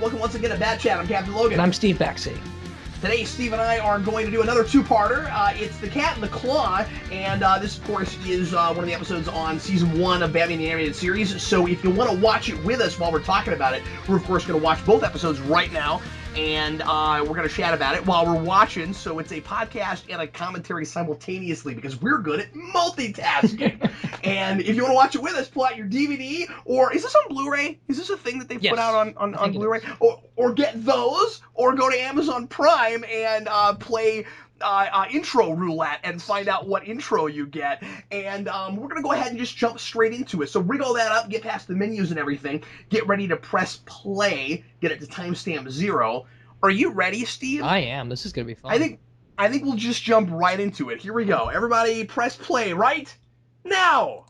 Welcome once again to Bad Chat. I'm Captain Logan. And I'm Steve Baxi. Today, Steve and I are going to do another two-parter. It's The Cat and the Claw, and this, of course, is one of the episodes on Season 1 of Batman the Animated Series. So if you want to watch it with us while we're talking about it, we're, of course, going to watch both episodes right now. And we're going to chat about it while we're watching, so it's a podcast and a commentary simultaneously, because we're good at multitasking. And if you want to watch it with us, pull out your DVD, or is this on Blu-ray? Is this a thing that they put out on Blu-ray? Or get those, or go to Amazon Prime and play intro roulette and find out what intro you get. And we're going to go ahead and just jump straight into it. So rig all that up, get past the menus and everything, get ready to press play, get it to timestamp 0. Are you ready, Steve? I am. This is going to be fun. I think we'll just jump right into it. Here we go. Everybody press play right now.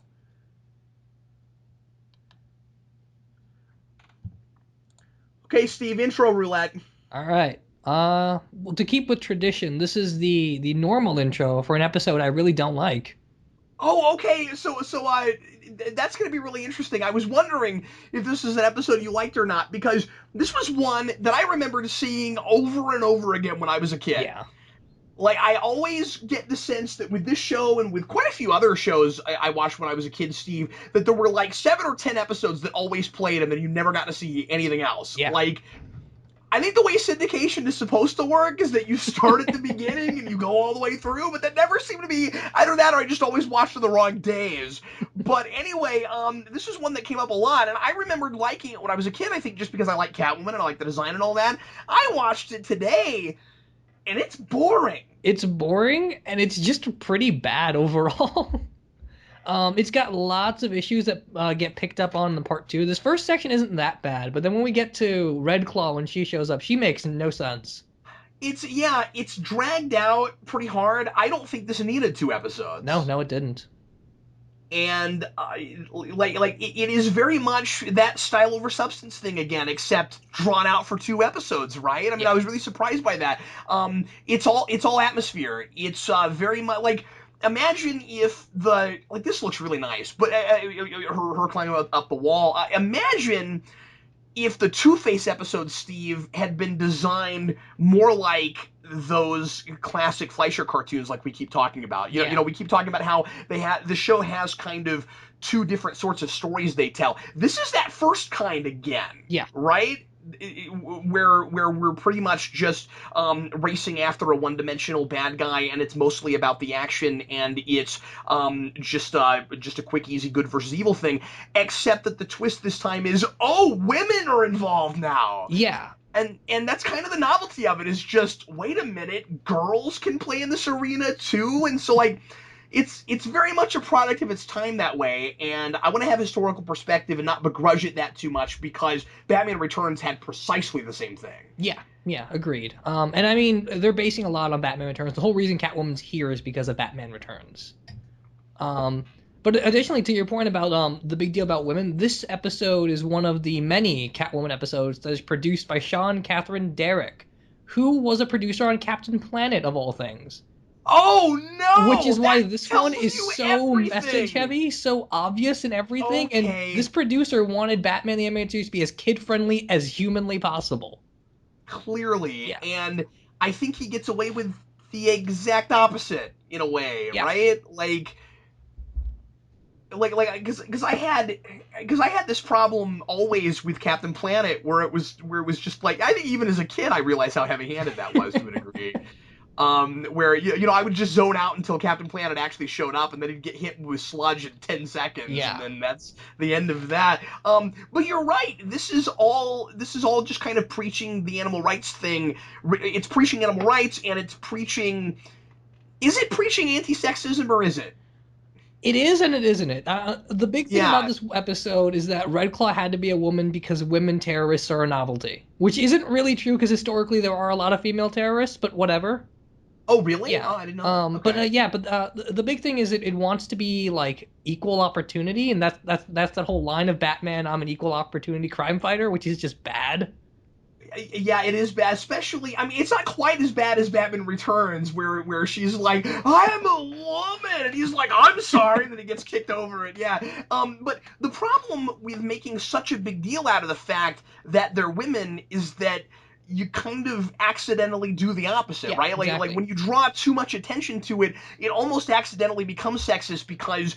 Okay, Steve, intro roulette. All right. Well, to keep with tradition, this is the normal intro for an episode I really don't like. Oh, okay. So that's going to be really interesting. I was wondering if this is an episode you liked or not, because this was one that I remembered seeing over and over again when I was a kid. Yeah. Like, I always get the sense that with this show and with quite a few other shows I watched when I was a kid, Steve, that there were like 7 or 10 episodes that always played and then you never got to see anything else. Yeah. Like, I think the way syndication is supposed to work is that you start at the beginning and you go all the way through, but that never seemed to be either that or I just always watched on the wrong days. But anyway, this is one that came up a lot, and I remembered liking it when I was a kid, I think just because I like Catwoman and I like the design and all that. I watched it today, and it's boring. It's boring, and it's just pretty bad overall. It's got lots of issues that get picked up on in the part 2. This first section isn't that bad, but then when we get to Red Claw, when she shows up, she makes no sense. It's dragged out pretty hard. I don't think this needed 2 episodes. No, it didn't. And it is very much that style over substance thing again, except drawn out for 2 episodes, right? I mean, yeah. I was really surprised by that. It's all atmosphere. It's very much like, imagine if this looks really nice, but her climbing up the wall. Imagine if the Two-Face episode, Steve, had been designed more like those classic Fleischer cartoons like we keep talking about. You know, we keep talking about how the show has kind of 2 different sorts of stories they tell. This is that first kind again. Yeah. Right? Where we're pretty much just racing after a one-dimensional bad guy, and it's mostly about the action, and it's just a quick, easy good versus evil thing, except that the twist this time is, women are involved now. Yeah. And that's kind of the novelty of it, is just, wait a minute, girls can play in this arena too? And so, like, it's very much a product of its time that way, and I want to have historical perspective and not begrudge it that too much, because Batman Returns had precisely the same thing. Yeah, agreed. And I mean, they're basing a lot on Batman Returns. The whole reason Catwoman's here is because of Batman Returns. But additionally, to your point about the big deal about women, this episode is one of the many Catwoman episodes that is produced by Sean Catherine Derrick, who was a producer on Captain Planet, of all things. Oh, no! Which is why this one is so everything. message-heavy, so obvious and everything, Okay. and this producer wanted Batman the Animated Series to be as kid-friendly as humanly possible. Clearly, yeah. And I think he gets away with the exact opposite, in a way, right? Because I had this problem always with Captain Planet, where it was just like, I think even as a kid I realized how heavy-handed that was to a degree. Where I would just zone out until Captain Planet actually showed up, and then he'd get hit with sludge in 10 seconds, and then that's the end of that. But you're right. This is all just kind of preaching the animal rights thing. It's preaching animal rights, and it's preaching. Is it preaching anti-sexism, or is it? It is and it isn't. The big thing about this episode is that Red Claw had to be a woman because women terrorists are a novelty, which isn't really true because historically there are a lot of female terrorists, but whatever. Oh, really? Yeah. Oh, I didn't know. Okay. But the big thing is it wants to be like equal opportunity, and that's that whole line of Batman, I'm an equal opportunity crime fighter, which is just bad. Yeah, it is bad, especially, I mean, it's not quite as bad as Batman Returns, where she's like, I'm a woman, and he's like, I'm sorry, and then he gets kicked over it, yeah. But the problem with making such a big deal out of the fact that they're women is that you kind of accidentally do the opposite, Yeah, right? Like exactly. when you draw too much attention to it, it almost accidentally becomes sexist because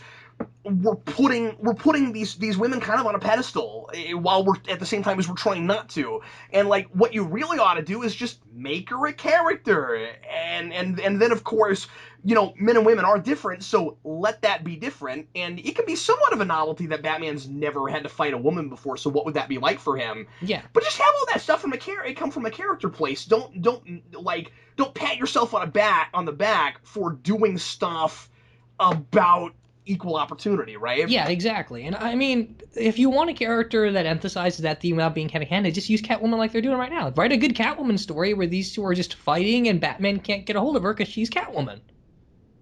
we're putting these women kind of on a pedestal while we're at the same time as we're trying not to. And like what you really ought to do is just make her a character. And then of course, men and women are different, so let that be different. And it can be somewhat of a novelty that Batman's never had to fight a woman before, so what would that be like for him? Yeah. But just have all that stuff come from a character place. Don't pat yourself on the back for doing stuff about equal opportunity, right? Yeah, exactly. And I mean, if you want a character that emphasizes that theme without being heavy-handed, just use Catwoman like they're doing right now. Write a good Catwoman story where these two are just fighting and Batman can't get a hold of her because she's Catwoman.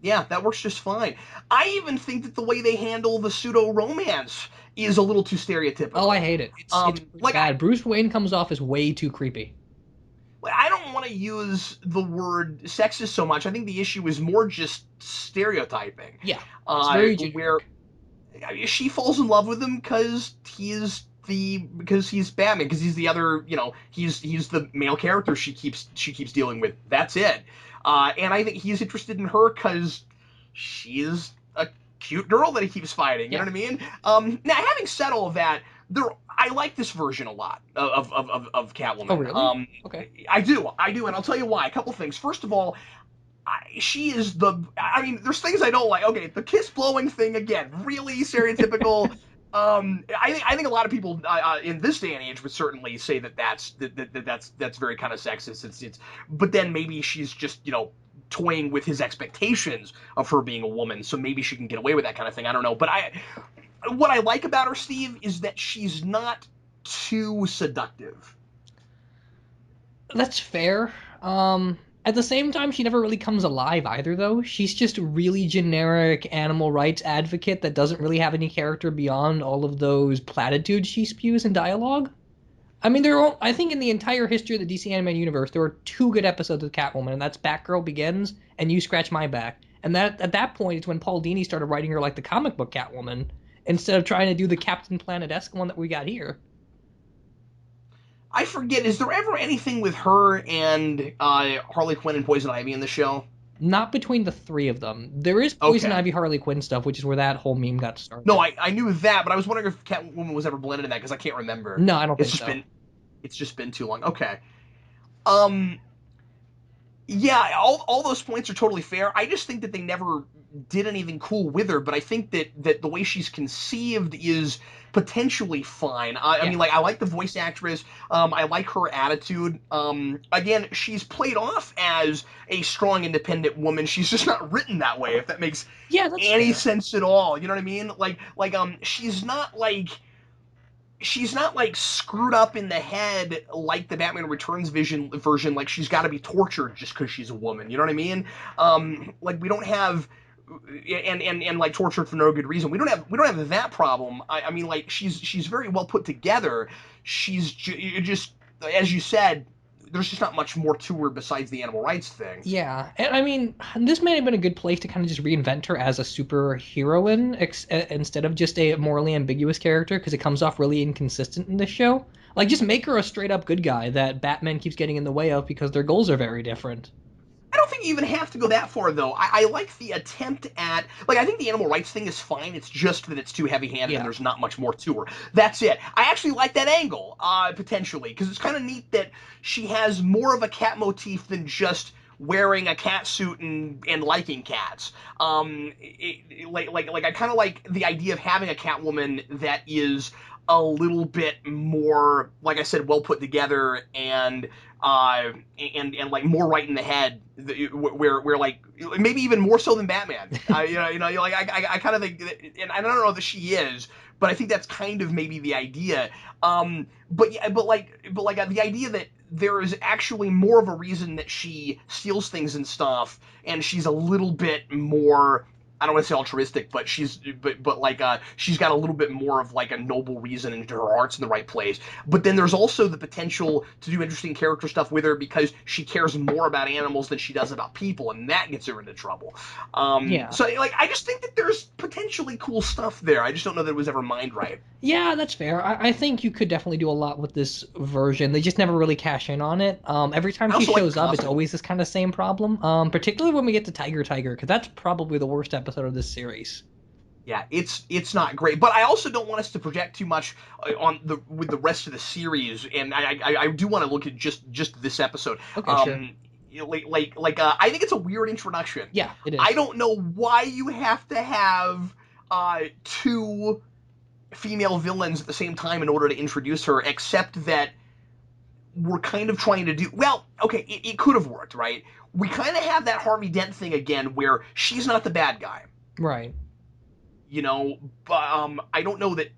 Yeah, that works just fine. I even think that the way they handle the pseudo romance is a little too Oh, I stereotypical. hate it. It's really Like bad. Bruce Wayne comes off as way too creepy. I don't want to use the word sexist so much. I think the issue is more just stereotyping. Yeah, it's very Where generic. she falls in love with him because he's Batman, because he's the other, he's the male character she keeps dealing with. That's it. And I think he's interested in her because she's a cute girl that he keeps fighting. You Yeah. know what I mean? Now, having said all of that, I like this version a lot of Oh, Catwoman. really? Okay. I do, and I'll tell you why. A couple things. First of all, she is I mean, there's things I don't like. Okay, the kiss blowing thing again, really stereotypical. I think a lot of people in this day and age would certainly say that's very kind of sexist. But then maybe she's just toying with his expectations of her being a woman, so maybe she can get away with that kind of thing. I don't know, but what I like about her, Steve, is that she's not too seductive. That's fair. At the same time, she never really comes alive either, though. She's just a really generic animal rights advocate that doesn't really have any character beyond all of those platitudes she spews in dialogue. I mean, I think in the entire history of the DC animated universe, there are two good episodes of Catwoman, and that's Batgirl Begins and You Scratch My Back. And that at that point, it's when Paul Dini started writing her like the comic book Catwoman instead of trying to do the Captain Planet-esque one that we got here. I forget. Is there ever anything with her and Harley Quinn and Poison Ivy in the show? Not between the three of them. There is Poison Okay. Ivy Harley Quinn stuff, which is where that whole meme got No, started. I knew that, but I was wondering if Catwoman was ever blended in that because I can't remember. No, I don't It's think just so. been it's just been too long. Okay. Um. Yeah, all those points are totally fair. I just think that they never did anything cool with her, but I think that the way she's conceived is potentially fine. I Yeah. mean, like, I like the voice actress. I like her attitude. Again, she's played off as a strong, independent woman. She's just not written that way, if that makes Yeah, that's any fair. sense at all. You know what I mean? She's not like screwed up in the head like the Batman Returns version. Like she's got to be tortured just because she's a woman. You know what I mean? Like we don't have and like tortured for no good reason. We don't have that problem. I mean, like she's very well put together. Just as you said. There's just not much more to her besides the animal rights thing. Yeah, and I mean, this may have been a good place to kind of just reinvent her as a superheroine instead of just a morally ambiguous character because it comes off really inconsistent in this show. Like, just make her a straight up good guy that Batman keeps getting in the way of because their goals are very different. I don't think you even have to go that far, though. I like the attempt at, like, I think the animal rights thing is fine. It's just that it's too heavy-handed and Yeah. there's not much more to her. That's it. I actually like that angle, potentially, because it's kind of neat that she has more of a cat motif than just wearing a cat suit and liking cats. Like I kind of like the idea of having a Catwoman that is a little bit more, like I said, well put together and like more right in the head, where like maybe even more so than Batman. Like I kind of think, and I don't know that she is, but I think that's kind of maybe the idea. But yeah, but like the idea that there is actually more of a reason that she steals things and stuff, and she's a little bit more I don't want to say altruistic, but she's got a little bit more of like a noble reason, and her heart's in the right place. But then there's also the potential to do interesting character stuff with her because she cares more about animals than she does about people, and that gets her into trouble. Yeah. So like I just think that there's potentially cool stuff there. I just don't know that it was ever mined right. Yeah, that's fair. I think you could definitely do a lot with this version. They just never really cash in on it. Every time I she also like shows the up, it's costume. always this kind of same problem. Particularly when we get to Tiger, because that's probably the worst episode of this series. Yeah, it's not great, but I also don't want us to project too much with the rest of the series, and I do want to look at just this episode. Okay, sure. I think it's a weird introduction. Yeah, it is. I don't know why you have to have two female villains at the same time in order to introduce her, except that we're kind of trying to do well. Okay, it could have worked, right? We kind of have that Harvey Dent thing again, where she's not the bad guy. Right. You know, but I don't know that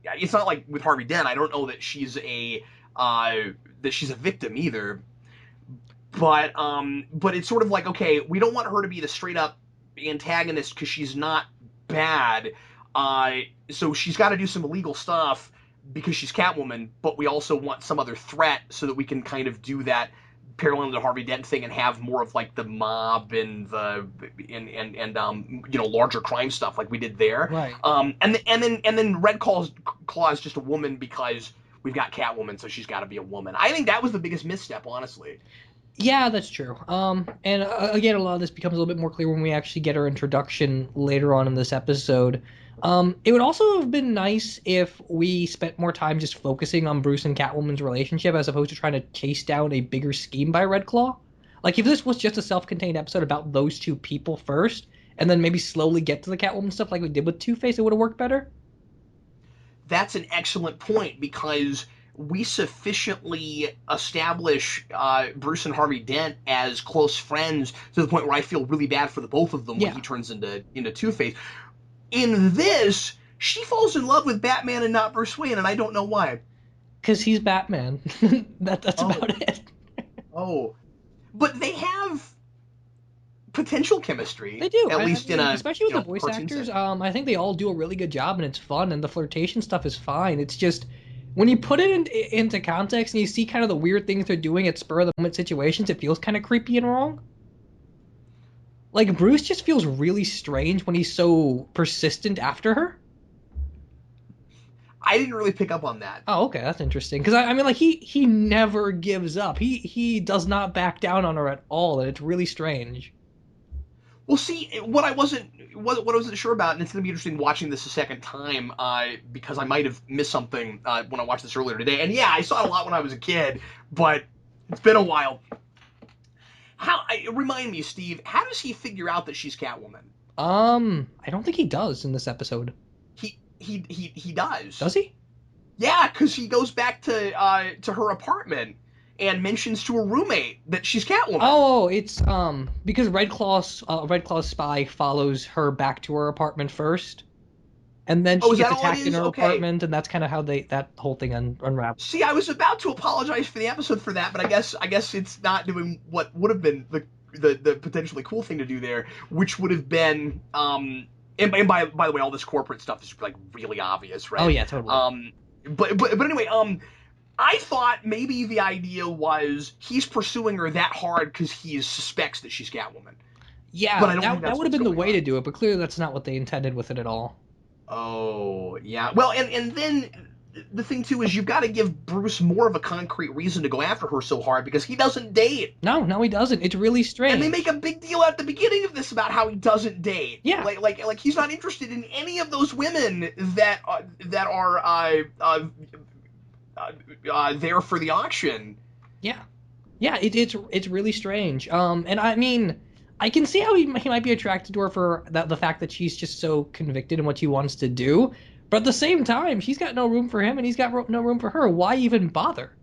it's not like with Harvey Dent. I don't know that she's a victim either. But it's sort of like, okay, we don't want her to be the straight up antagonist because she's not bad. So she's got to do some illegal stuff because she's Catwoman. But we also want some other threat so that we can kind of do that parallel to the Harvey Dent thing and have more of like the mob and the larger crime stuff like we did there. Right. And then Red Claw is just a woman because we've got Catwoman, so she's got to be a woman. I think that was the biggest misstep, honestly. Yeah, that's true. And again, a lot of this becomes a little bit more clear when we actually get her introduction later on in this episode. It would also have been nice if we spent more time just focusing on Bruce and Catwoman's relationship as opposed to trying to chase down a bigger scheme by Red Claw. Like, if this was just a self-contained episode about those two people first, and then maybe slowly get to the Catwoman stuff like we did with Two-Face, it would have worked better. That's an excellent point because we sufficiently establish Bruce and Harvey Dent as close friends to the point where I feel really bad for the both of them when he turns into Two-Face. In this, she falls in love with Batman and not Bruce Wayne, and I don't know why. Because he's Batman. That's about it. But they have potential chemistry. They do. At least in a especially with the voice actors. I think they all do a really good job, and it's fun, and the flirtation stuff is fine. It's just when you put it into context and you see kind of the weird things they're doing at spur of the moment situations, it feels kind of creepy and wrong. Like, Bruce just feels really strange when he's so persistent after her. I didn't really pick up on that. Oh, okay, that's interesting. Because I mean, like, he never gives up. He does not back down on her at all, and it's really strange. Well, see, what I wasn't sure about, and it's going to be interesting watching this a second time, because I might have missed something when I watched this earlier today. And yeah, I saw it a lot when I was a kid, but it's been a while. Remind me, Steve, how does he figure out that she's Catwoman? I don't think he does in this episode. He does. Does he? Yeah, because he goes back to her apartment and mentions to her roommate that she's Catwoman. Oh, it's because Red Claw's spy follows her back to her apartment first, and then she gets attacked in her apartment, and that's kind of how that whole thing unravels. See, I was about to apologize for the episode for that, but I guess it's not doing what would have been the potentially cool thing to do there, which would have been and by the way, all this corporate stuff is like really obvious, right? Oh yeah, totally. But anyway, I thought maybe the idea was he's pursuing her that hard because he suspects that she's Catwoman. Yeah, but I don't think that would have been the way to do it, but clearly that's not what they intended with it at all. Oh, yeah. Well, and then the thing, too, is you've got to give Bruce more of a concrete reason to go after her so hard because he doesn't date. No, he doesn't. It's really strange. And they make a big deal at the beginning of this about how he doesn't date. Yeah. Like he's not interested in any of those women that are there for the auction. Yeah. Yeah, it's really strange. And I mean, I can see how he might be attracted to her for the fact that she's just so convicted in what she wants to do. But at the same time, she's got no room for him, and he's got no room for her. Why even bother?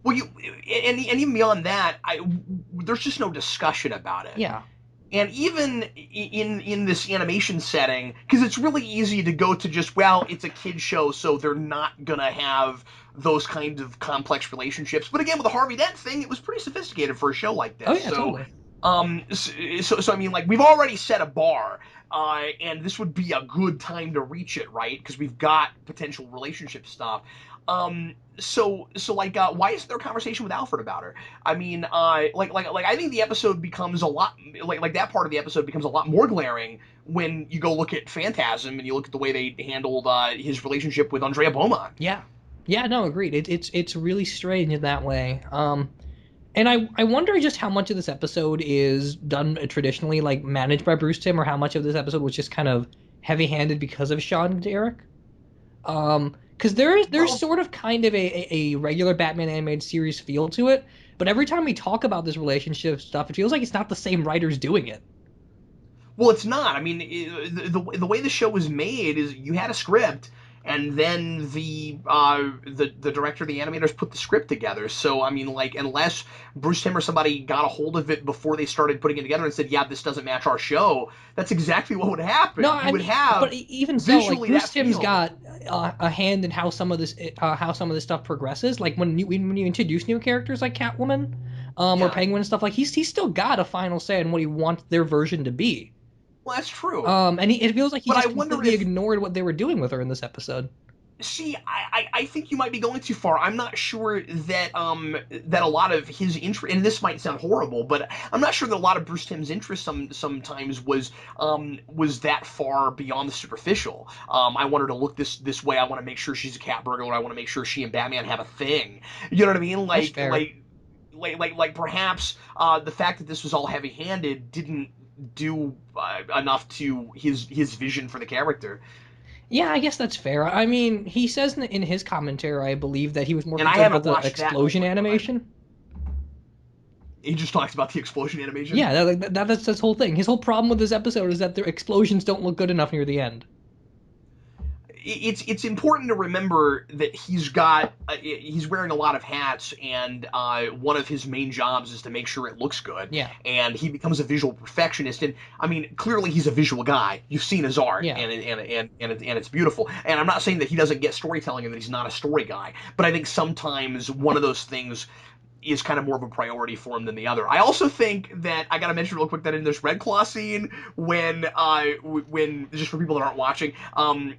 Well, and even beyond that, there's just no discussion about it. Yeah. And even in this animation setting, because it's really easy to go to just, well, it's a kid show, so they're not gonna have those kinds of complex relationships. But again, with the Harvey Dent thing, it was pretty sophisticated for a show like this. Oh yeah, totally. So I mean, like, we've already set a bar, and this would be a good time to reach it, right? Because we've got potential relationship stuff. So like, why isn't there a conversation with Alfred about her? I mean, like I think the episode becomes a lot like that part of the episode becomes a lot more glaring when you go look at Phantasm and you look at the way they handled his relationship with Andrea Beaumont. Yeah, yeah, no, agreed. It's really strange in that way. And I wonder just how much of this episode is done traditionally, like managed by Bruce Timm, or how much of this episode was just kind of heavy-handed because of Sean and Derek. Because there's Well, sort of kind of a regular Batman animated series feel to it, but every time we talk about this relationship stuff, it feels like it's not the same writers doing it. Well, it's not. I mean, the way the show was made is you had a script, and then the director, the animators put the script together. So I mean, like, unless Bruce Timm or somebody got a hold of it before they started putting it together and said, "Yeah, this doesn't match our show," that's exactly what would happen. No, You I would mean, but have even so, like visually Bruce that Timm's feel. got a hand in how some of this stuff progresses. Like when you introduce new characters like Catwoman, or Yeah. Penguin and stuff, like he's still got a final say on what he wants their version to be. Well, that's true. And it feels like he But I just wonder completely if ignored what they were doing with her in this episode. See, I think you might be going too far. I'm not sure that a lot of his interest, and this might sound horrible, but I'm not sure that a lot of Bruce Timm's interest sometimes was that far beyond the superficial. I want her to look this way. I want to make sure she's a cat burglar. I want to make sure she and Batman have a thing. You know what I mean? That's fair. Like perhaps the fact that this was all heavy-handed didn't do enough to his vision for the character. Yeah, I guess that's fair. I mean, he says in his commentary, I believe, that he was more And I concerned about haven't the watched that in a explosion long time. animation. He just talks about the explosion animation. Yeah, that's his whole thing. His whole problem with this episode is that the explosions don't look good enough near the end. It's important to remember that he's wearing a lot of hats, and one of his main jobs is to make sure it looks good. Yeah, And he becomes a visual perfectionist, and I mean, clearly he's a visual guy. You've seen his art, yeah. and it's beautiful. And I'm not saying that he doesn't get storytelling and that he's not a story guy, but I think sometimes one of those things is kind of more of a priority for him than the other. I also think that I got to mention real quick that in this Red Claw scene, when just for people that aren't watching,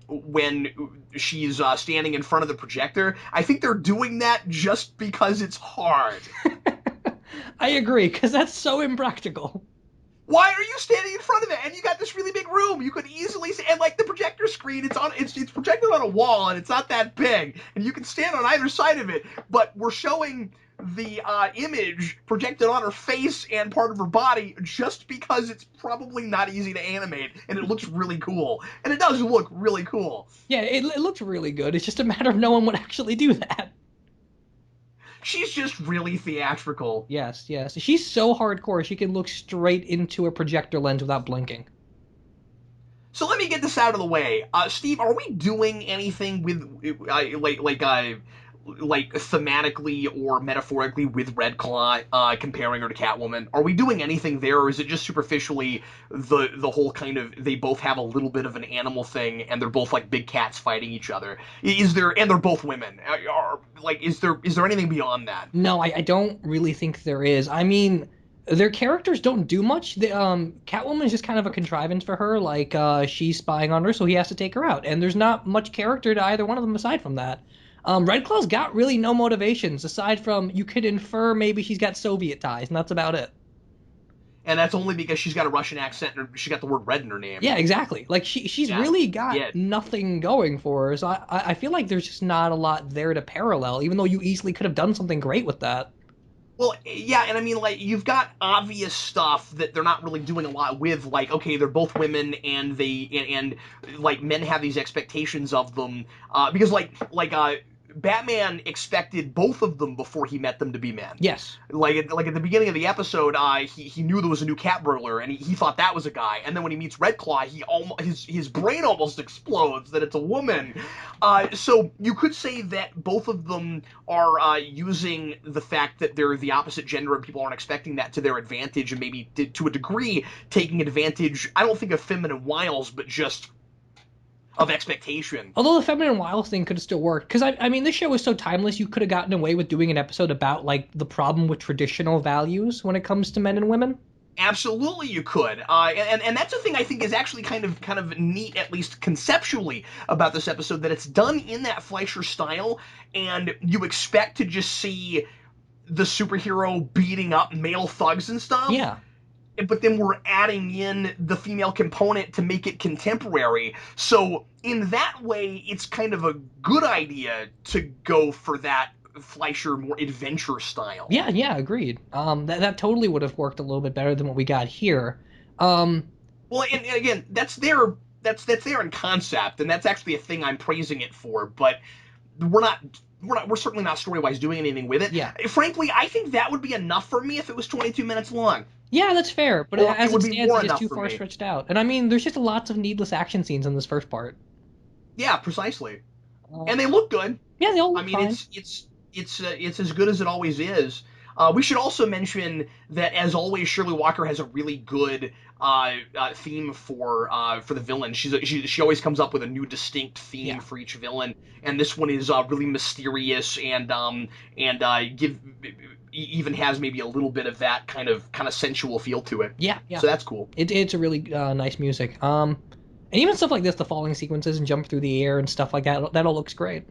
when she's standing in front of the projector, I think they're doing that just because it's hard. I agree, because that's so impractical. Why are you standing in front of it? And you got this really big room. You could easily see, and like the projector screen, it's projected on a wall, and it's not that big, and you can stand on either side of it. But we're showing the image projected on her face and part of her body just because it's probably not easy to animate, and it looks really cool, and it does look really cool. Yeah, it looks really good. It's just a matter of no one would actually do that. She's just really theatrical. Yes, yes. She's so hardcore, she can look straight into a projector lens without blinking. So let me get this out of the way. Steve, are we doing anything with like thematically or metaphorically with Red Claw, comparing her to Catwoman? Are we doing anything there, or is it just superficially the whole kind of they both have a little bit of an animal thing and they're both like big cats fighting each other? Is there, and they're both women? Is there anything beyond that? No, I don't really think there is. I mean, their characters don't do much. Catwoman is just kind of a contrivance for her. Like, she's spying on her, so he has to take her out. And there's not much character to either one of them aside from that. Red Claw's got really no motivations aside from you could infer maybe she's got Soviet ties, and that's about it. And that's only because she's got a Russian accent and she got the word red in her name. Yeah, exactly. Like she's Yeah. really got Yeah. nothing going for her. So I feel like there's just not a lot there to parallel, even though you easily could have done something great with that. Well, yeah, and I mean, like, you've got obvious stuff that they're not really doing a lot with, like, okay, they're both women, and like, men have these expectations of them, because, Batman expected both of them before he met them to be men. Yes. Like at the beginning of the episode, he knew there was a new cat burglar, and he thought that was a guy. And then when he meets Red Claw, his brain almost explodes that it's a woman. So you could say that both of them are using the fact that they're the opposite gender and people aren't expecting that to their advantage, and maybe to a degree taking advantage. I don't think of feminine wiles, but just of expectation. Although the feminine wiles thing could have still worked, because I mean, this show is so timeless. You could have gotten away with doing an episode about like the problem with traditional values when it comes to men and women. Absolutely, you could, and that's the thing I think is actually kind of neat, at least conceptually, about this episode, that it's done in that Fleischer style, and you expect to just see the superhero beating up male thugs and stuff, Yeah. but then we're adding in the female component to make it contemporary. So in that way, it's kind of a good idea to go for that Fleischer more adventure style. Yeah, yeah, agreed. That totally would have worked a little bit better than what we got here. Um, Well, and again, that's there in concept, and that's actually a thing I'm praising it for. But we're not we're certainly not story wise doing anything with it. yeah, Frankly, I think that would be enough for me if it was 22 minutes long, yeah, that's fair. But or it as would it be stands, more it's just enough too for far me. stretched out. And I mean, there's just lots of needless action scenes in this first part. Yeah, precisely. Uh, And they look good. yeah, they all I look mean, fine. it's as good as it always is. We should also mention that, as always, Shirley Walker has a really good theme for the villain. She always comes up with a new distinct theme Yeah, for each villain, and this one is really mysterious and even has maybe a little bit of that kind of sensual feel to it. yeah, yeah. So that's cool. It's a really nice music. And even stuff like this, the falling sequences and jump through the air and stuff like that, that all looks great.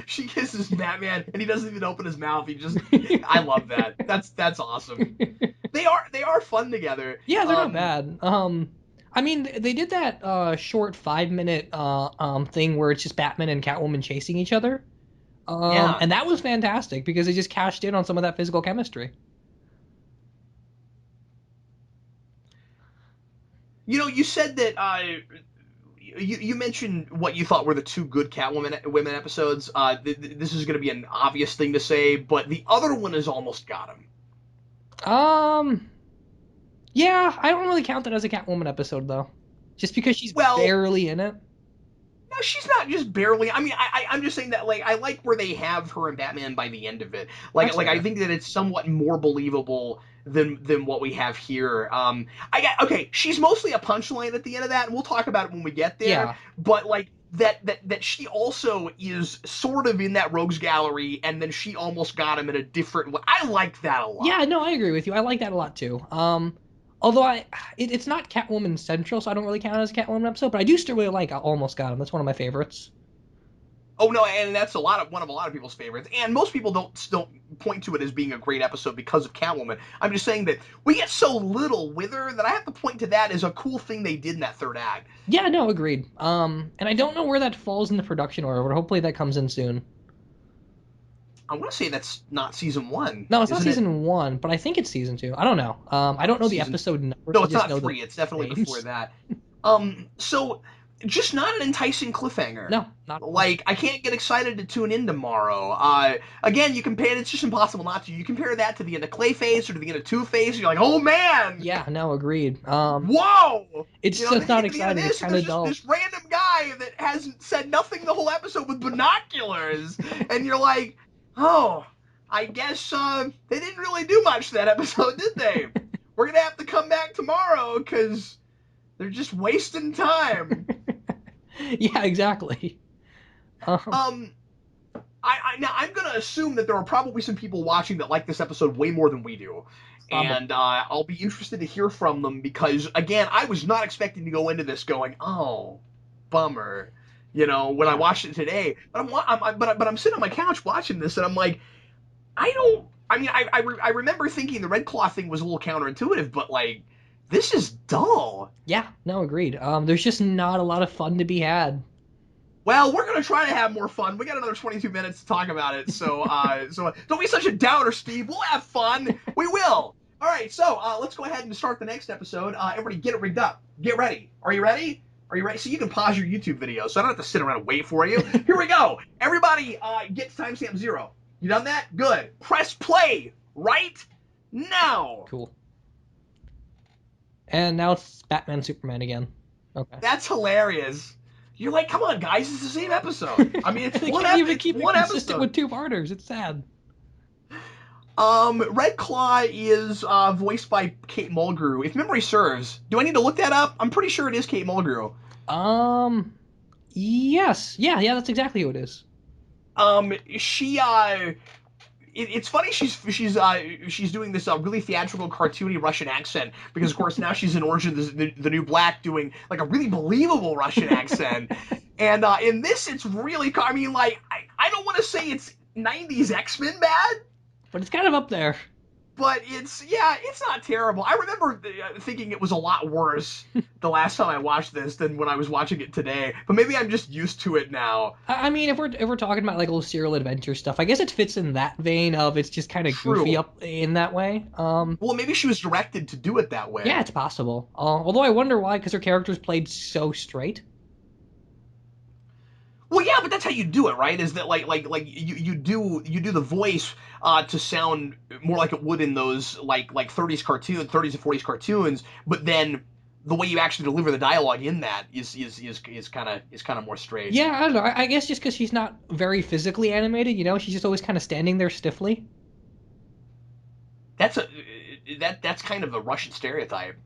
She kisses Batman, and he doesn't even open his mouth. I love that. That's awesome. They are fun together. Yeah, they're not bad. I mean, they did that short 5 minute thing where it's just Batman and Catwoman chasing each other. Yeah. And that was fantastic because they just cashed in on some of that physical chemistry. You said that you mentioned what you thought were the two good Catwoman women episodes. This is going to be an obvious thing to say, but the other one has almost got him. Um, yeah, I don't really count that as a Catwoman episode though, just because she's Well, barely in it. no, she's not just barely. I mean, I'm just saying that, like, I like where they have her and Batman by the end of it. That's I fair. think that it's somewhat more believable than what we have here. Okay. She's mostly a punchline at the end of that, and we'll talk about it when we get there. Yeah, But like that she also is sort of in that rogues gallery, and then she almost got him in a different way. I like that a lot. yeah, no, I agree with you. I like that a lot too. Although it's not Catwoman central, so I don't really count it as a Catwoman episode. But I do still really like Almost Got Him. That's one of my favorites. Oh no, and that's one of a lot of people's favorites. And most people don't point to it as being a great episode because of Catwoman. I'm just saying that we get so little with her that I have to point to that as a cool thing they did in that third act. Yeah, no, agreed. And I don't know where that falls in the production order, but hopefully that comes in soon. I want to say that's not season one, No, it's not isn't it? season one, but I think it's season two. I don't know. I don't know the Season episode numbers. No, I it's just not know the three. It's definitely before names. that. So just not an enticing cliffhanger. No, not at all. Like, I can't get excited to tune in tomorrow. Again, you compare it's just impossible not to. You compare that to the end of Clayface or to the end of Two Face, you're like, oh man, Yeah, no, agreed. whoa! It's You know, just not the end of exciting. It's this, and kind there's of just dull. this random guy that hasn't said nothing the whole episode with binoculars, and you're like, oh, I guess they didn't really do much that episode, did they? We're gonna have to come back tomorrow because they're just wasting time. Yeah, exactly. Um, Um, now I'm gonna assume that there are probably some people watching that like this episode way more than we do, probably. and I'll be interested to hear from them because again, I was not expecting to go into this going, oh, bummer, when I Yeah. watched it today. But I'm sitting on my couch watching this, and I'm like, I don't. I mean, I remember thinking the Red Claw thing was a little counterintuitive, but like, this is dull. Yeah, no, agreed. There's just not a lot of fun to be had. Well, we're gonna try to have more fun. We got another 22 minutes to talk about it, so don't be such a doubter, Steve. We'll have fun. We will. All right, so let's go ahead and start the next episode. Everybody, get it rigged up. Get ready. Are you ready? Are you ready? So you can pause your YouTube video, so I don't have to sit around and wait for you. Here we go. Everybody, get to timestamp 0. You done that? Good. Press play right now. Cool. And now it's Batman Superman again. Okay. That's hilarious. You're like, come on, guys, it's the same episode. I mean, it's They one, can't even it's keep it one consistent episode. with two parters. It's sad. Red Claw is voiced by Kate Mulgrew. If memory serves, do I need to look that up? I'm pretty sure it is Kate Mulgrew. Yes. Yeah, that's exactly who it is. She it's funny she's doing this really theatrical, cartoony Russian accent because, of course, now she's in Orange is the New Black doing like a really believable Russian accent, and in this it's really, I mean, like I don't want to say it's 90s X-Men bad, but it's kind of up there. but it's not terrible. I remember thinking it was a lot worse the last time I watched this than when I was watching it today. But maybe I'm just used to it now. I mean, if we're talking about like little serial adventure stuff, I guess it fits in that vein of it's just kind of goofy up in that way. Well, maybe she was directed to do it that way. Yeah, it's possible. Although I wonder why, because her character's played so straight. Well, yeah, but that's how you do it, right? Is that like you do the voice to sound more like it would in those like 30s and 40s cartoons, but then the way you actually deliver the dialogue in that is kind of more straight. Yeah, I don't know. I guess just because she's not very physically animated, you know, she's just always kind of standing there stiffly. That's kind of a Russian stereotype.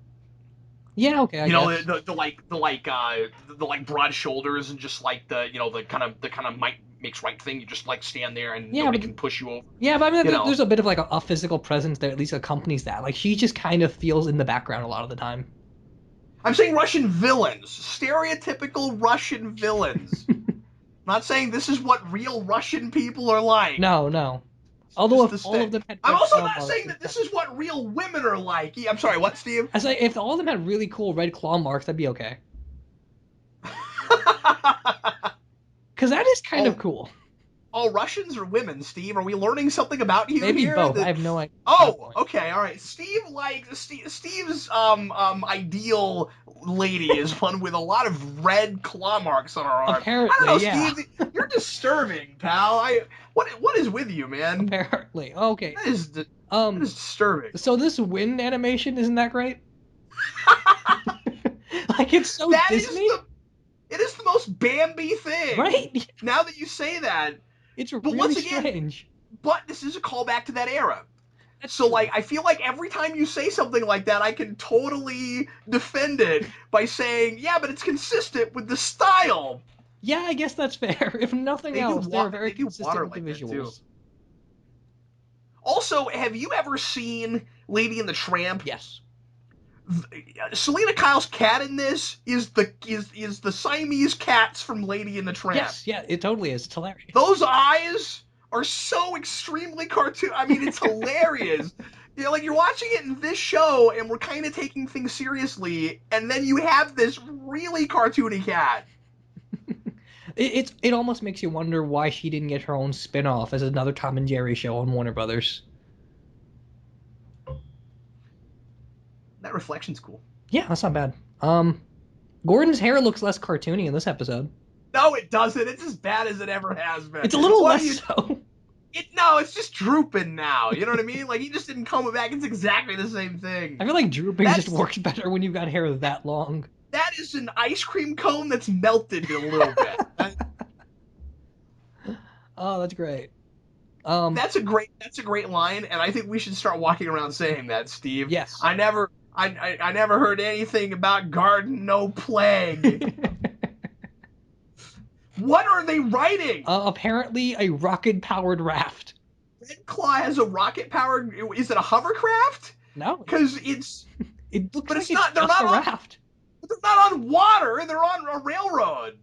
Yeah, okay. I guess. The broad shoulders and just like the kind of might makes right thing. You just like stand there and nobody can push you over. Yeah, but I mean, there's a bit of like a physical presence that at least accompanies that. Like she just kind of feels in the background a lot of the time. I'm saying Russian villains, stereotypical Russian villains. I'm not saying this is what real Russian people are like. No. Although if all of them had, I'm also not saying that this is what real women are like. I'm sorry, what, Steve? I say if all of them had really cool red claw marks, that'd be okay. Because that is kind of cool. All Russians or women, Steve? Are we learning something about you Maybe here? both. I have no idea. Oh, okay, all right. Steve's ideal lady is one with a lot of red claw marks on her arm. Apparently, I don't know, yeah. Steve, you're disturbing, pal. What is with you, man? Apparently, okay. That is disturbing. So this wind animation isn't that great? Like it's so Disney. It is the most Bambi thing, right? Now that you say that. It's but really once again, strange. But this is a callback to that era. So, like, I feel like every time you say something like that, I can totally defend it by saying, yeah, but it's consistent with the style. Yeah, I guess that's fair. If nothing else, they're very consistent with the visuals. Also, have you ever seen Lady and the Tramp? Yes. Selena Kyle's cat in this is the Siamese cats from Lady and the Tramp. Yes, yeah, it totally is. It's hilarious. Those eyes are so extremely cartoon. I mean, it's hilarious. You know, like you're watching it in this show, and we're kind of taking things seriously, and then you have this really cartoony cat. It almost makes you wonder why she didn't get her own spin-off as another Tom and Jerry show on Warner Brothers. That reflection's cool. Yeah, that's not bad. Gordon's hair looks less cartoony in this episode. No, it doesn't. It's as bad as it ever has been. It's a little less so. No, it's just drooping now. You know what I mean? Like, he just didn't comb it back. It's exactly the same thing. I feel like drooping just works better when you've got hair that long. That is an ice cream cone that's melted a little bit. Oh, that's great. That's a great line, and I think we should start walking around saying that, Steve. Yes. I never heard anything about garden no plague. What are they writing? Apparently a rocket-powered raft. Red Claw has a rocket-powered... Is it a hovercraft? No. Because It looks but like it's not. They're just not a on, raft. But they're not on water. They're on a railroad.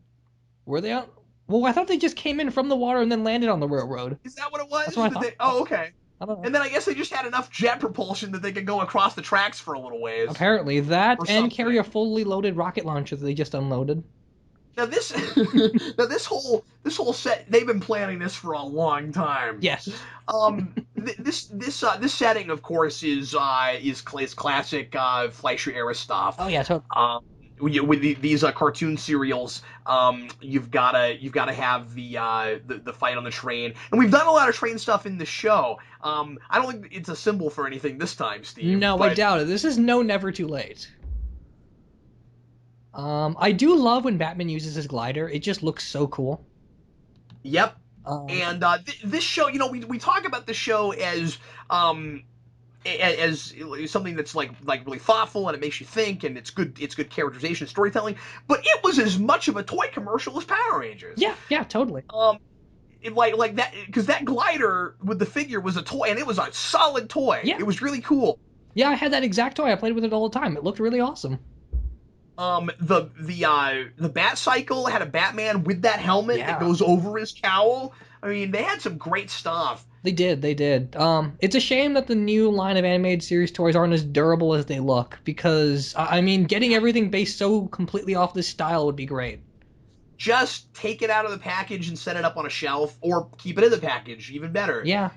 Were they on... Well, I thought they just came in from the water and then landed on the railroad. Is that what it was? That's what I thought. Oh, okay. I don't know. And then I guess they just had enough jet propulsion that they could go across the tracks for a little ways. Apparently that, and carry a fully loaded rocket launcher that they just unloaded. Now this whole set, they've been planning this for a long time. Yes. This setting, of course, is classic Fleischer era stuff. Oh yeah, totally. With these cartoon serials, you've gotta have the fight on the train, and we've done a lot of train stuff in the show. I don't think it's a symbol for anything this time, Steve. No, I doubt it. This is Never Too Late. I do love when Batman uses his glider. It just looks so cool. Yep. And this show, you know, we talk about the show as something that's like really thoughtful, and it makes you think, and it's good characterization, storytelling. But it was as much of a toy commercial as Power Rangers. Yeah, totally. like that, because that glider with the figure was a toy, and it was a solid toy. Yeah. It was really cool. Yeah, I had that exact toy. I played with it all the time. It looked really awesome. The Bat Cycle had a Batman with that helmet that goes over his cowl. I mean, they had some great stuff. They did. It's a shame that the new line of animated series toys aren't as durable as they look, because I mean, getting everything based so completely off this style would be great. Just take it out of the package and set it up on a shelf, or keep it in the package, even better. Yeah.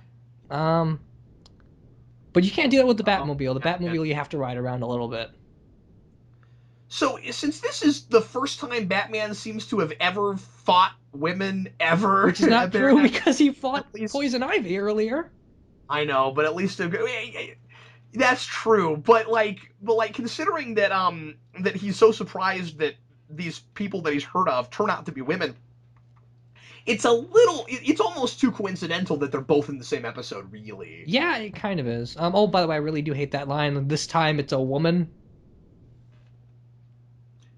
But you can't do that with the Batmobile. The Batmobile you have to ride around a little bit. So, since this is the first time Batman seems to have ever fought women ever... Which is not true, because he fought Poison Ivy earlier. I know, but at least... That's true, but considering that that he's so surprised that these people that he's heard of turn out to be women, it's almost too coincidental that they're both in the same episode, really. Yeah, it kind of is. Oh, by the way, I really do hate that line. This time it's a woman.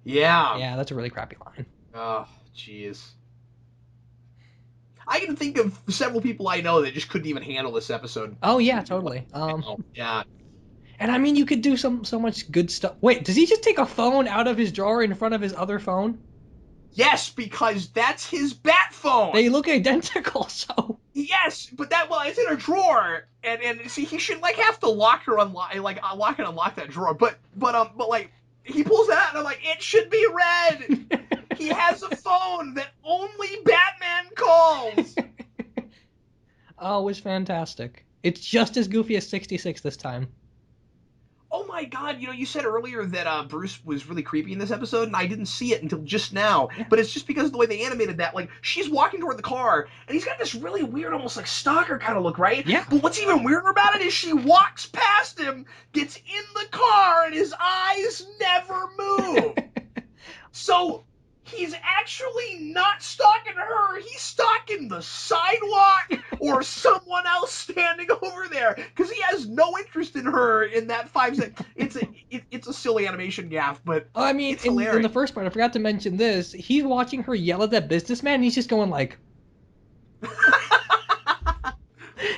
Yeah. Yeah, that's a really crappy line. Oh, jeez. I can think of several people I know that just couldn't even handle this episode. Oh, yeah, totally. Yeah. And I mean, you could do so much good stuff. Wait, does he just take a phone out of his drawer in front of his other phone? Yes, because that's his bat phone. They look identical, so... Yes, but it's in a drawer, and see, he should have to lock and unlock that drawer. But he pulls it out, and I'm like, it should be red. He has a phone that only Batman calls. Oh, it was fantastic. It's just as goofy as 66 this time. Oh my god, you said earlier that Bruce was really creepy in this episode, and I didn't see it until just now. But it's just because of the way they animated that. She's walking toward the car, and he's got this really weird, almost like stalker kind of look, right? Yeah. But what's even weirder about it is she walks past him, gets in the car, and his eyes never move. So he's actually not stalking her. He's stalking the sidewalk or someone else standing over there, because he has no interest in her in that 5 seconds. It's a silly animation gaff, but I mean, in the first part, I forgot to mention this. He's watching her yell at that businessman, and he's just going like...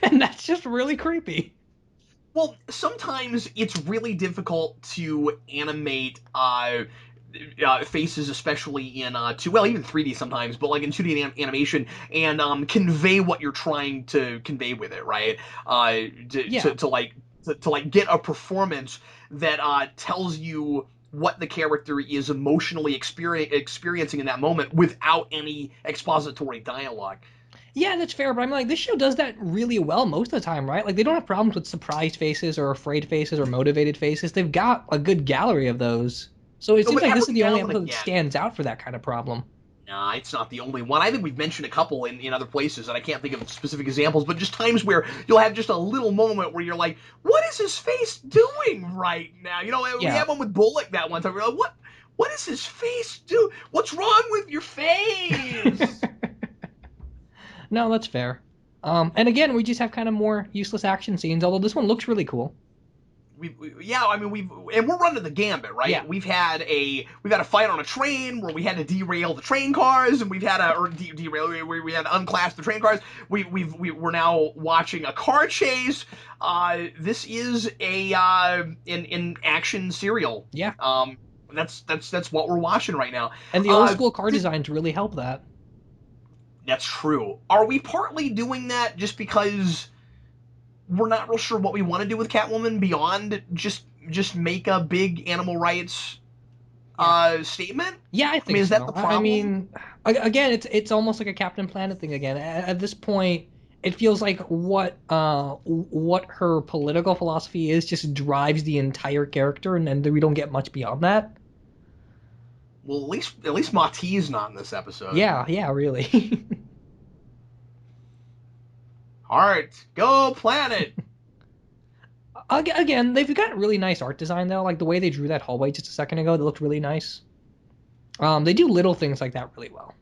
And that's just really creepy. Well, sometimes it's really difficult to animate faces, especially in even 3D sometimes, but in 2D animation, and convey what you're trying to convey with it, right? To get a performance that tells you what the character is emotionally experiencing in that moment without any expository dialogue. Yeah, that's fair, but I mean, this show does that really well most of the time, right? They don't have problems with surprised faces or afraid faces or motivated faces. They've got a good gallery of those. So it seems like this is the only episode that stands out for that kind of problem. Nah, it's not the only one. I think we've mentioned a couple in other places, and I can't think of specific examples, but just times where you'll have just a little moment where you're like, what is his face doing right now? We had one with Bullock that one time. We're like, what is his face do? What's wrong with your face? No, that's fair. And again, we just have kind of more useless action scenes, although this one looks really cool. We're running the gambit, right? Yeah. We've had a fight on a train where we had to derail the train cars, and we've had derail where we had to unclass the train cars. We're now watching a car chase. This is an action serial. Yeah. That's what we're watching right now. And the old school car designs really help that. That's true. Are we partly doing that just because we're not real sure what we want to do with Catwoman beyond just make a big animal rights statement? Yeah, I think is so. that the problem? I mean, again, it's almost like a Captain Planet thing again. At this point, it feels like what her political philosophy is just drives the entire character, and then we don't get much beyond that. Well, at least Mati's not in this episode. Yeah, really. Alright, go Planet! Again, they've got really nice art design, though. The way they drew that hallway just a second ago, they looked really nice. They do little things like that really well.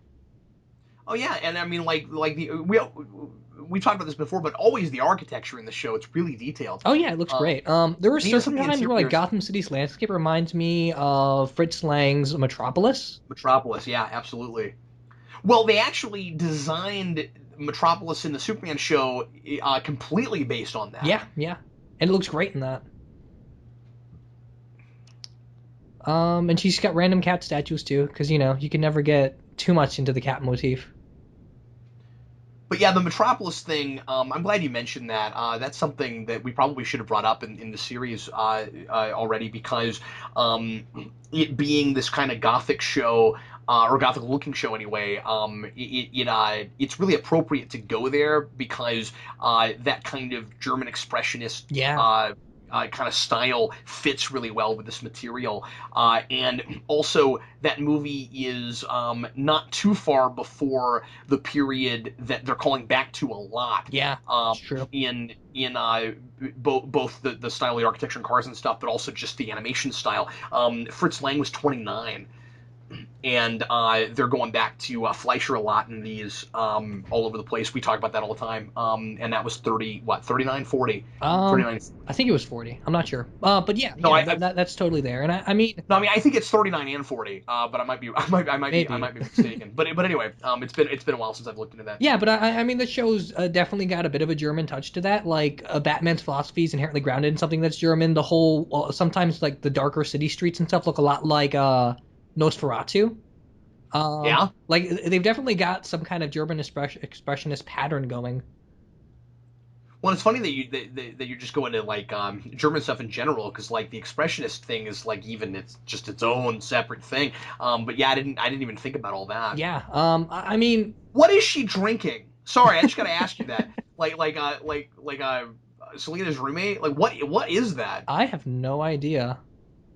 Oh, yeah, and I mean, we talked about this before, but always the architecture in the show, it's really detailed. Oh, yeah, it looks great. There were certain times where, Gotham City's landscape reminds me of Fritz Lang's Metropolis. Metropolis, yeah, absolutely. Well, they actually designed Metropolis in the Superman show completely based on that. Yeah, yeah. And it looks great in that. And she's got random cat statues too, because you can never get too much into the cat motif. But yeah, the Metropolis thing, I'm glad you mentioned that. That's something that we probably should have brought up in the series already, because it being this kind of gothic show, or gothic looking show anyway, it's really appropriate to go there, because that kind of German expressionist Yeah. kind of style fits really well with this material. And also, that movie is not too far before the period that they're calling back to a lot. Yeah, it's true. In both the style of the architecture and cars and stuff, but also just the animation style. Fritz Lang was 29. And they're going back to Fleischer a lot in these, all over the place. We talk about that all the time. And that was 39, 40? 39. I think it was 40. I'm not sure. But yeah, No, that's totally there. And I mean, no, I mean, I think it's 39 and 40. But I might be mistaken. But anyway, it's been a while since I've looked into that. Yeah, but I mean, the show's definitely got a bit of a German touch to that. Like, Batman's philosophy is inherently grounded in something that's German. The whole, sometimes like the darker city streets and stuff look a lot like Nosferatu. Yeah. Like, they've definitely got some kind of German expressionist pattern going. Well, it's funny that you just go into like German stuff in general, because like the expressionist thing is like it's just its own separate thing. But yeah, I didn't even think about all that. Yeah. I mean, what is she drinking? Sorry, I just gotta ask you that. Selena's roommate. Like, what is that? I have no idea.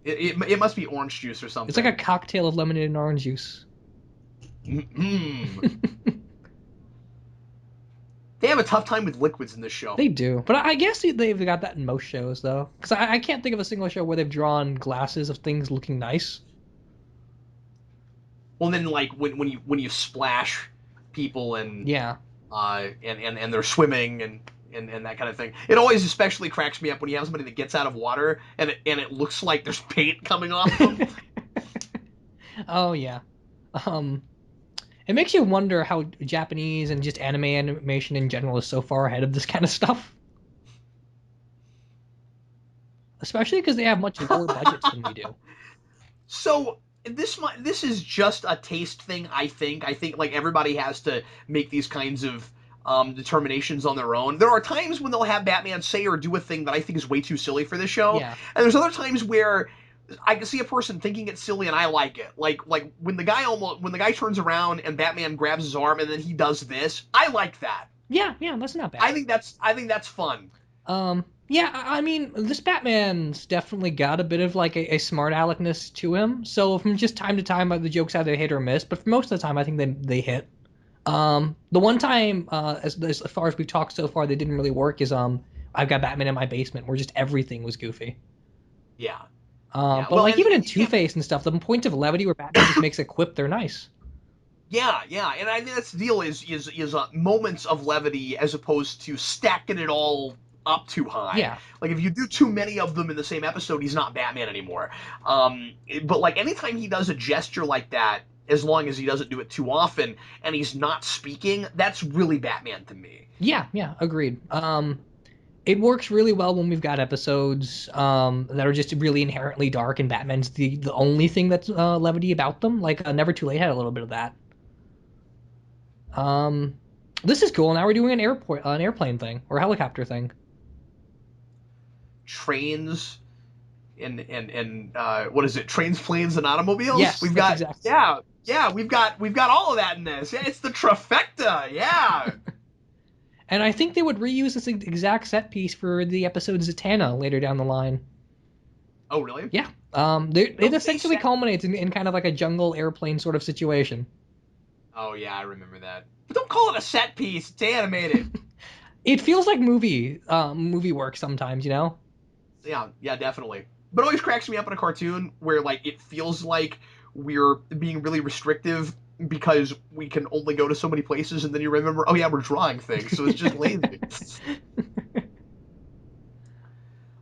It must be orange juice or something. It's like a cocktail of lemonade and orange juice. They have a tough time with liquids in this show. They do, but I guess they've got that in most shows, though. Because I can't think of a single show where they've drawn glasses of things looking nice. Well, then like when you splash people and yeah, and they're swimming and that kind of thing. It always especially cracks me up when you have somebody that gets out of water and it looks like there's paint coming off them. Oh yeah. It makes you wonder how Japanese and just anime animation in general is so far ahead of this kind of stuff. Especially because they have much lower budgets than we do. So this is just a taste thing, I think. I think like everybody has to make these kinds of determinations on their own. There are times when they'll have Batman say or do a thing that I think is way too silly for this show. Yeah. And there's other times where I can see a person thinking it's silly and I like it. Like when the guy turns around and Batman grabs his arm and then he does this. I like that. Yeah, that's not bad. I think that's fun. Yeah, I mean, this Batman's definitely got a bit of like a smart aleckness to him. So from just time to time, the jokes either hit or miss. But for most of the time, I think they hit. The one time, as far as we've talked so far, they didn't really work is I've got Batman in my basement, where just everything was goofy. Yeah. But well, like even in Two-Face and stuff, the points of levity where Batman just makes a quip, they're nice. Yeah, and I think that's the deal is moments of levity as opposed to stacking it all up too high. Yeah. Like if you do too many of them in the same episode, he's not Batman anymore. But like anytime he does a gesture like that, as long as he doesn't do it too often and he's not speaking, that's really Batman to me. Yeah, agreed. It works really well when we've got episodes that are just really inherently dark, and Batman's the only thing that's levity about them. Like Never Too Late had a little bit of that. This is cool. Now we're doing an airplane thing or helicopter thing. Trains and what is it? Trains, planes, and automobiles. Yes, we've got exactly. Yeah. We've got all of that in this. Yeah, it's the trifecta. Yeah. And I think they would reuse this exact set piece for the episode Zatanna later down the line. Oh, really? Yeah. It essentially culminates in kind of like a jungle airplane sort of situation. Oh, yeah, I remember that. But don't call it a set piece. It's animated. It feels like movie work sometimes, you know? Yeah, definitely. But it always cracks me up in a cartoon where, like, it feels like we're being really restrictive because we can only go to so many places, and then you remember, oh yeah, we're drawing things, so it's just lazy.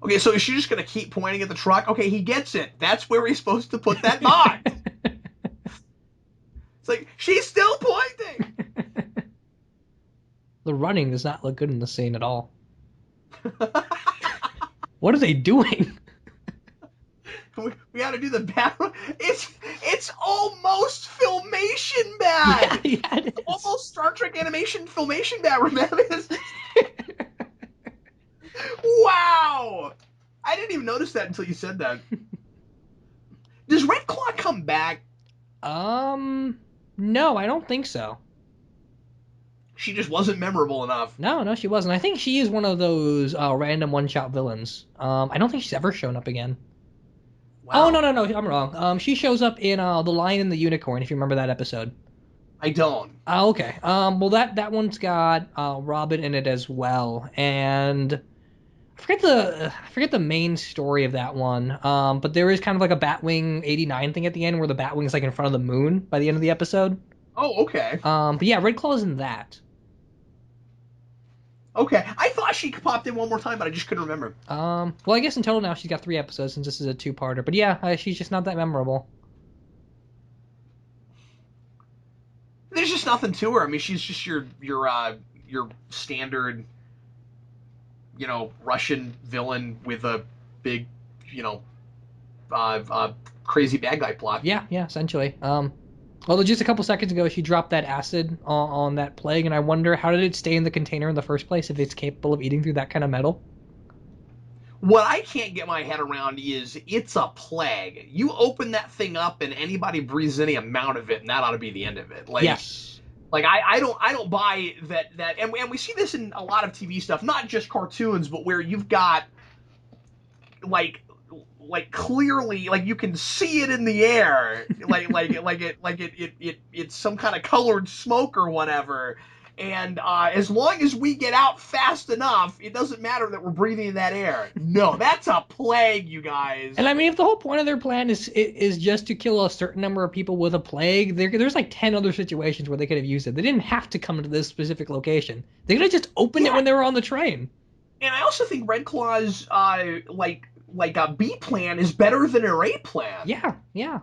Okay, so is she just gonna keep pointing at the truck? Okay, he gets it. That's where he's supposed to put that box. It's like, she's still pointing! The running does not look good in the scene at all. What are they doing? We got to do the battle. It's almost filmation Yeah, bad. yeah, it It's is. almost Star Trek animation filmation bad. Remember this? Wow! I didn't even notice that until you said that. Does Red Claw come back? No, I don't think so. She just wasn't memorable enough. No, no, she wasn't. I think she is one of those random one-shot villains. I don't think she's ever shown up again. Oh, no, Wow. no, no, I'm wrong. She shows up in The Lion and the Unicorn, if you remember that episode. I don't. Oh, okay. Well, that one's got Robin in it as well, and I forget the main story of that one. But there is kind of like a Batwing '89 thing at the end where the Batwing's like in front of the moon by the end of the episode. Oh, okay. But yeah, Red Claw's in that. Okay. I thought she popped in one more time, but I just couldn't remember. Well, I guess in total now she's got 3 episodes since this is a two-parter. But yeah, she's just not that memorable. There's just nothing to her. I mean, she's just your standard, Russian villain with a big, you know, crazy bad guy plot. Yeah, yeah, essentially. Although just a couple seconds ago she dropped that acid on that plague, and I wonder how did it stay in the container in the first place if it's capable of eating through that kind of metal? What I can't get my head around is it's a plague. You open that thing up and anybody breathes any amount of it, and that ought to be the end of it. Yes. Like I don't buy that, and we see this in a lot of TV stuff, not just cartoons, but where you've got like clearly, like you can see it in the air, it's some kind of colored smoke or whatever. And as long as we get out fast enough, it doesn't matter that we're breathing in that air. No, that's a plague, you guys. And I mean, if the whole point of their plan is just to kill a certain number of people with a plague, there's like 10 other situations where they could have used it. They didn't have to come to this specific location. They could have just opened it when they were on the train. And I also think Red Claw's like a B plan is better than her A plan. Yeah, yeah.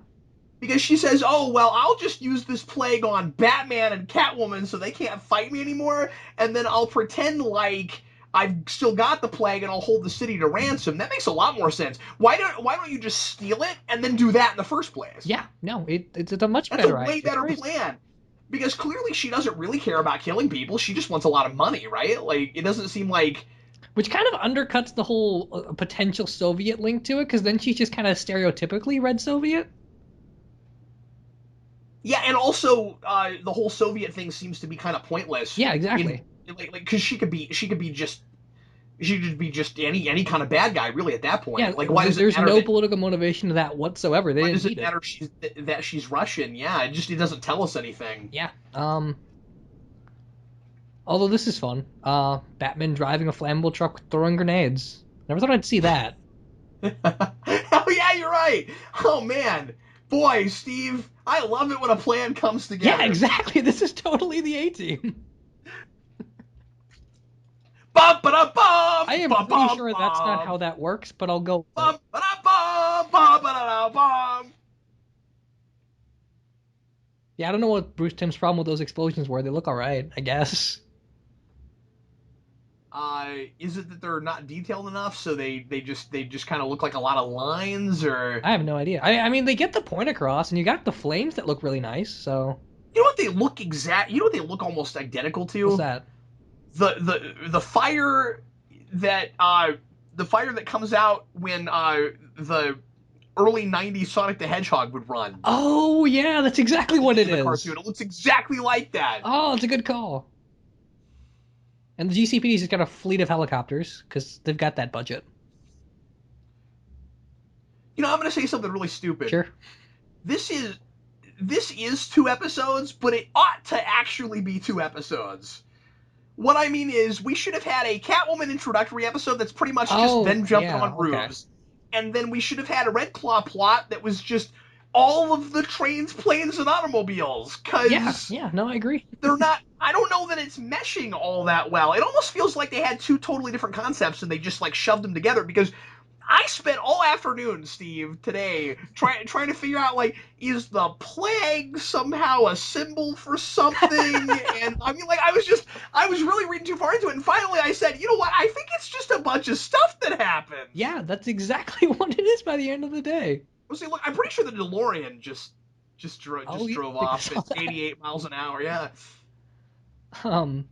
Because she says, "Oh well, I'll just use this plague on Batman and Catwoman so they can't fight me anymore, and then I'll pretend like I've still got the plague and I'll hold the city to ransom." That makes a lot more sense. Why don't you just steal it and then do that in the first place? Yeah, no, it's a much That's better a way better plan. Because clearly she doesn't really care about killing people. She just wants a lot of money, right? Like, it doesn't seem like... Which kind of undercuts the whole potential Soviet link to it, because then she's just kind of stereotypically red Soviet. Yeah, and also the whole Soviet thing seems to be kind of pointless. Yeah, exactly. Because she could be just any kind of bad guy really at that point. Yeah, like why does there's it matter no political motivation to that whatsoever. They why didn't does it need matter that she's Russian? Yeah, it doesn't tell us anything. Yeah. Although this is fun. Batman driving a flammable truck throwing grenades. Never thought I'd see that. Oh yeah, you're right. Oh man. Boy, Steve, I love it when a plan comes together. Yeah, exactly. This is totally the A-Team. I am pretty sure that's not how that works, but I'll go. Yeah, I don't know what Bruce Timm's problem with those explosions were. They look alright, I guess. Is it that they're not detailed enough, so they just kind of look like a lot of lines, or... I have no idea. I mean, they get the point across, and you got the flames that look really nice, so... You know what they look almost identical to? What's that? The fire that comes out when the early 90s Sonic the Hedgehog would run. Oh, yeah, that's exactly what it is. Cartoon. It looks exactly like that. Oh, it's a good call. And the GCPD's just got a fleet of helicopters, because they've got that budget. You know, I'm going to say something really stupid. Sure. This is 2 episodes, but it ought to actually be 2 episodes. What I mean is, we should have had a Catwoman introductory episode that's pretty much just them jumping on roofs. Okay. And then we should have had a Red Claw plot that was just all of the trains, planes, and automobiles. Cause yeah, no, I agree. They're not... I don't know that it's meshing all that well. It almost feels like they had 2 totally different concepts and they just, like, shoved them together, because I spent all afternoon, Steve, today trying to figure out, like, is the plague somehow a symbol for something? And I mean, like, I was really reading too far into it, and finally I said, you know what? I think it's just a bunch of stuff that happens. Yeah, that's exactly what it is by the end of the day. Well, see, look, I'm pretty sure the DeLorean just Oh, yeah, drove I think I off saw at that. 88 miles an hour. Yeah. So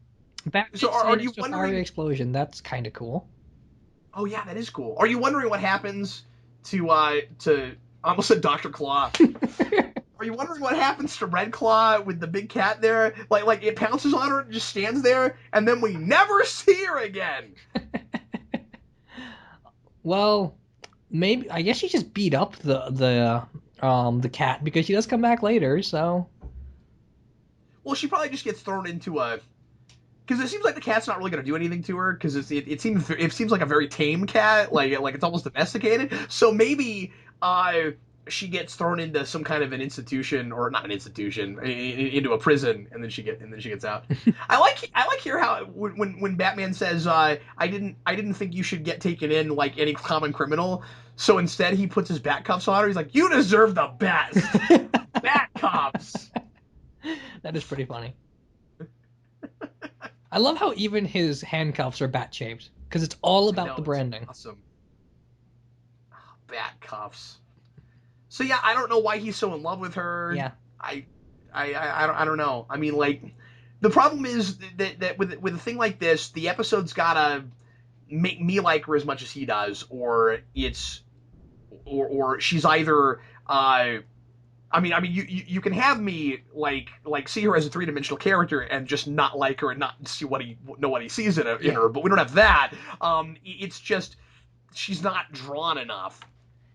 Batman are saying you it's a fiery wondering? explosion. That's kind of cool. Oh yeah, that is cool. Are you wondering what happens to I almost said Dr. Claw? Are you wondering what happens to Red Claw with the big cat there? Like it pounces on her and just stands there, and then we never see her again. Well, maybe I guess she just beat up the cat because she does come back later. So Well, she probably just gets thrown into a because it seems like the cat's not really going to do anything to her because it seems like a very tame cat, like it's almost domesticated. So maybe uh she gets thrown into some kind of an institution or not an institution into a prison, and then she gets out. I like here how when Batman says I didn't think you should get taken in like any common criminal. So instead he puts his bat cuffs on her. He's like, you deserve the best bat cuffs. that is pretty funny. I love how even his handcuffs are bat shaped because it's all I about the know, it's branding. awesome. Bat cuffs. So yeah, I don't know why he's so in love with her. Yeah. I I don't know. I mean, like, the problem is that with a thing like this, the episode's gotta make me like her as much as he does, or it's or she's either I mean, you can have me see her as a 3-dimensional character and just not like her and not see what he sees in Yeah. her, but we don't have that. It's just she's not drawn enough.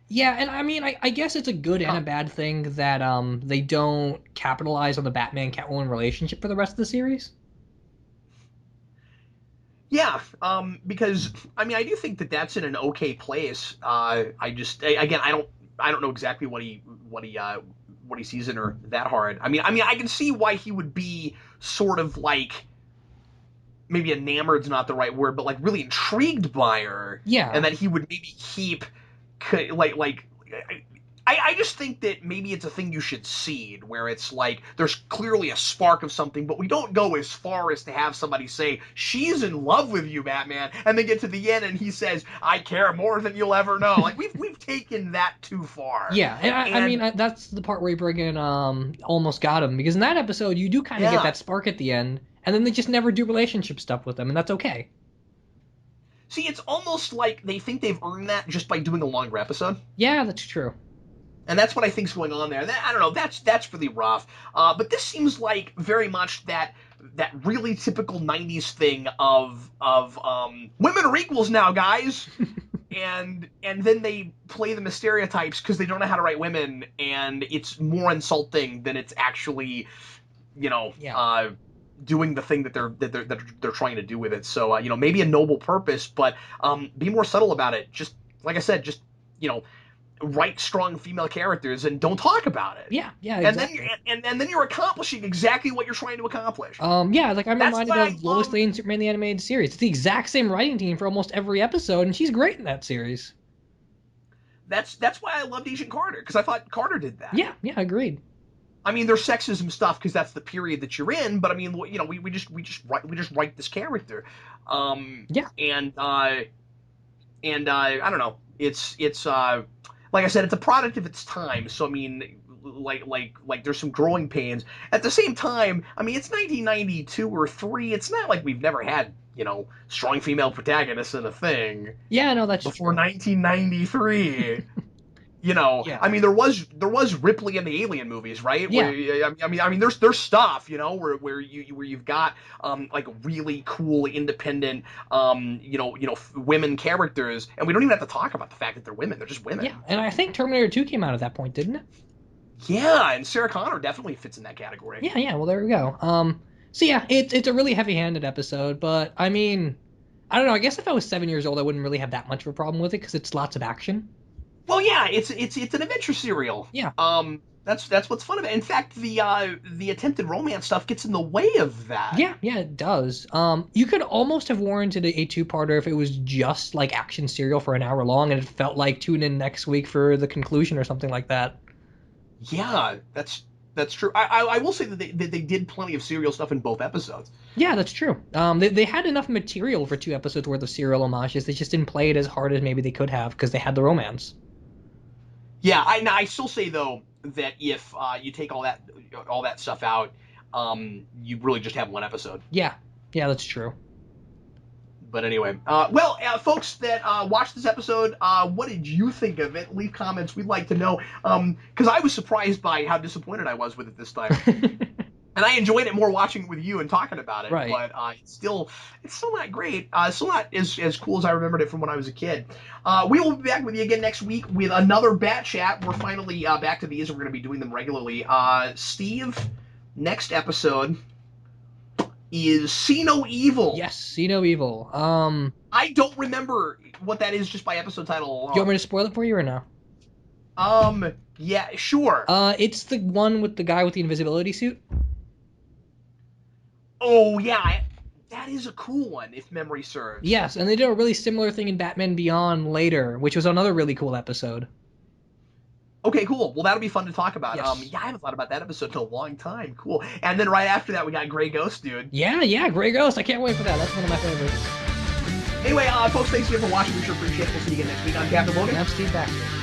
Yeah, and I mean, I guess it's a good and a Huh. bad thing that they don't capitalize on the Batman Catwoman relationship for the rest of the series. Yeah, because I mean, I do think that that's in an okay place. Again, I don't know exactly what he sees in her that hard. I mean, I can see why he would be sort of like maybe enamored's not the right word, but like really intrigued by her, and Yeah, that he would maybe keep like I just think that maybe it's a thing you should seed, where it's like there's clearly a spark of something, but we don't go as far as to have somebody say she's in love with you, Batman, and then get to the end and he says I care more than you'll ever know. Like we've taken that too far, yeah, and I and mean that's the part where you bring in almost got him because in that episode you do kind of get yeah. that spark at the end, and then they just never do relationship stuff with them, and that's okay. See, it's almost like they think they've earned that just by doing a longer episode. Yeah, that's true. And that's what I think's going on there. I don't know. That's really rough. But this seems like very much that really typical '90s thing of women are equals now, guys. And then they play the stereotypes because they don't know how to write women, and it's more insulting than it's actually, you know, Yeah. doing the thing that they're trying to do with it. So maybe a noble purpose, but be more subtle about it. Just like I said, just you know write strong female characters and don't talk about it. Yeah, yeah, And then exactly. and then you're accomplishing exactly what you're trying to accomplish. Yeah, like I'm That's reminded why I of Lois love Lane Superman the animated series. It's the exact same writing team for almost every episode, and she's great in that series. that's why I loved Agent Carter, because I thought Carter did that. Yeah, yeah, agreed. I mean, there's sexism stuff because that's the period that you're in, but I mean, we just write this character, Yeah, and I don't know. It's like I said, it's a product of its time. So I mean, there's some growing pains. At the same time, I mean, it's 1992 or three. It's not like we've never had strong female protagonists in a thing yeah, no, that's before true. 1993. Yeah, I mean, there was Ripley in the Alien movies, right? Where yeah, I mean, there's stuff, where you've got like really cool, independent, women characters, and we don't even have to talk about the fact that they're women; they're just yeah. women. And I think Terminator 2 came out at that point, didn't it? Yeah, and Sarah Connor definitely fits in that category. Yeah, yeah. Well, there we go. So yeah, it's a really heavy-handed episode, but I mean, I don't know. I guess if I was 7 years old, I wouldn't really have that much of a problem with it because it's lots of action. Well, yeah, it's an adventure serial. Yeah, That's what's fun about it. In fact, the attempted romance stuff gets in the way of that. Yeah, it does. You could almost have warranted a two-parter if it was just like action serial for an hour long, and it felt like tune in next week for the conclusion or something like that. Yeah, that's true. I will say that they did plenty of serial stuff in both episodes. Yeah, that's true. They had enough material for 2 episodes worth of serial homages. They just didn't play it as hard as maybe they could have because they had the romance. Yeah, I still say though that if you take all that stuff out, you really just have one episode. Yeah, that's true. But anyway, folks that watched this episode, what did you think of it? Leave comments. We'd like to know. Because I was surprised by how disappointed I was with it this time. And I enjoyed it more watching it with you and talking about it. Right. But it's still not great. It's still not as cool as I remembered it from when I was a kid. We will be back with you again next week with another Bat Chat. We're finally back to these, and we're going to be doing them regularly. Steve, next episode is See No Evil. Yes, See No Evil. I don't remember what that is just by episode title alone. Do you want me to spoil it for you or no? Yeah, sure. It's the one with the guy with the invisibility suit. Oh, yeah, that is a cool one, if memory serves. Yes, and they did a really similar thing in Batman Beyond later, which was another really cool episode. Okay, cool. Well, that'll be fun to talk about. Yes. Yeah, I haven't thought about that episode in a long time. Cool. And then right after that, we got Grey Ghost, dude. Yeah, Grey Ghost. I can't wait for that. That's one of my favorites. Anyway, folks, thanks again for watching. We sure appreciate it. We'll see you again next week. I'm Captain Logan. And I'm Steve Baxi.